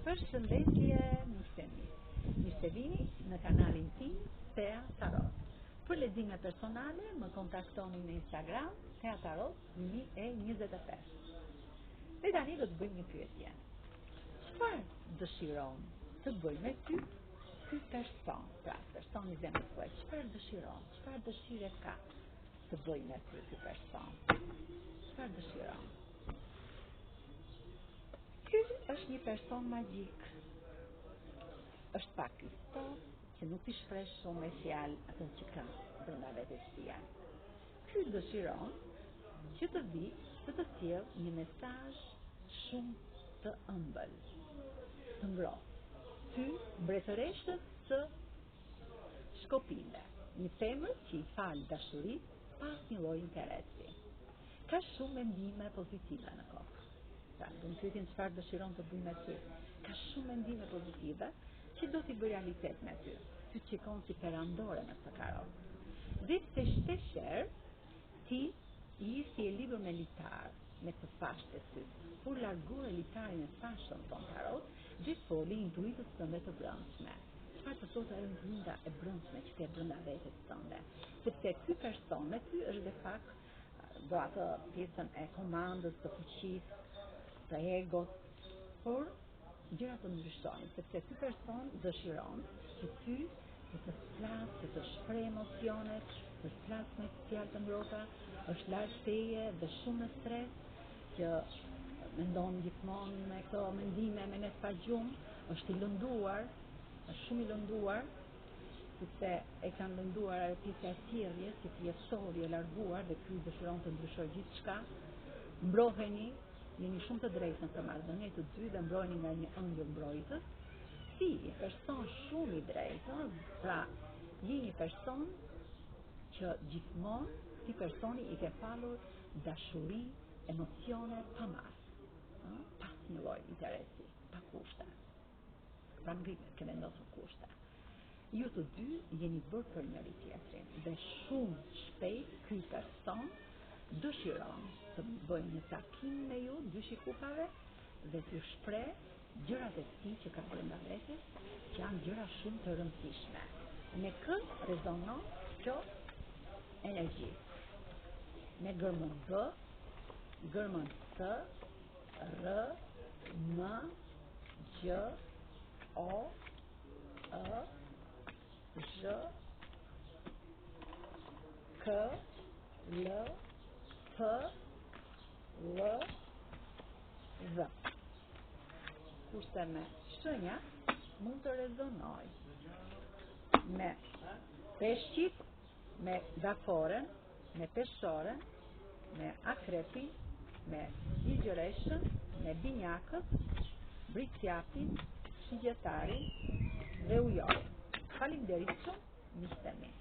Përshëndetje miqtemi. Mirë se vini në kanalin tim Thea Tarot. Për lexime personale më kontaktoni në Instagram Thea Tarot 2025. Dhe tani do të bëjmë një pyetje. Çfarë dëshiron të bëjë me ty ky person? Pra, personi zemrës tuaj, çfarë dëshiron? Çfarë dëshire ka të bëjë me ty ky person? Çfarë dëshiron? Ky është një person magjik. Është pak i sot, që nuk i shpreh shumë me fjalë atë që ka brenda vetes tij. Ky dëshiron që të vi të sjellë një mesazh shumë të ëmbël, të ngrohtë. Ty, mbretëreshës së shkopive, një femër që i fal dashurisë pas një lloji interesi. Ka shumë mendime pozitive në kokë. Pra, do të pyetjen çfarë dëshiron të bëjë me ty. Ka shumë mendime pozitive që do t'i bëj realitet me ty. Ty shikon si perandore me këtë karot. Dhe se shpeshherë ti si e libër me litar, me të fashë të sy, por largore litarin e fashën ton karot, dhe foli intuitës tënde të brendshme. Çfarë të thotë ajo intuita e brendshme që ke brenda vetes tënde? Sepse ky person me ty është de fakt do atë pjesën e komandës, të fuqisë, të egot, por gjërat të ndryshojnë, sepse ky person dëshiron që ty të flasë, që të shpreh emocionet, të flasë me fjalë të ngrohta, është larg teje dhe shumë në stres, që mendon gjithmonë me këto mendime me ne pagjumë, është i lënduar, është shumë i lënduar, sepse e kanë lënduar ajo pjesë e thirrjes, që ti je solli e larguar dhe ky dëshiron të ndryshojë gjithçka. Mbroheni, jeni shumë të drejtë në këtë marrëdhënie të dy dhe mbroheni nga një ëndër mbrojtës. Si një person shumë i drejtë, pra je një person që gjithmonë si personi i ke falur dashuri, emocione pa mas, pas një lloj interesi, pa kushte. Pa ngritur që vendosur kushte. Ju të dy jeni bërë për njëri tjetrin dhe shumë shpejt ky person dëshiron të bëjë një takim me ju, dy shikupave, dhe t'ju shpreh gjërat e tij që ka brenda vetes, që janë gjëra shumë të rëndësishme. Me kë rezonon kjo energji? Me gërmën B, gërmën C, R, M, G, O, E, Zh, K, L, P, L, Z. Kurse me shenja mund të rezonoj me peshqit, me dakoren, me peshoren, me akrepin, me zgjëreshën, me binjakët, bricjapin, shigjetarin dhe ujorin. Faleminderit shumë, miqtemi.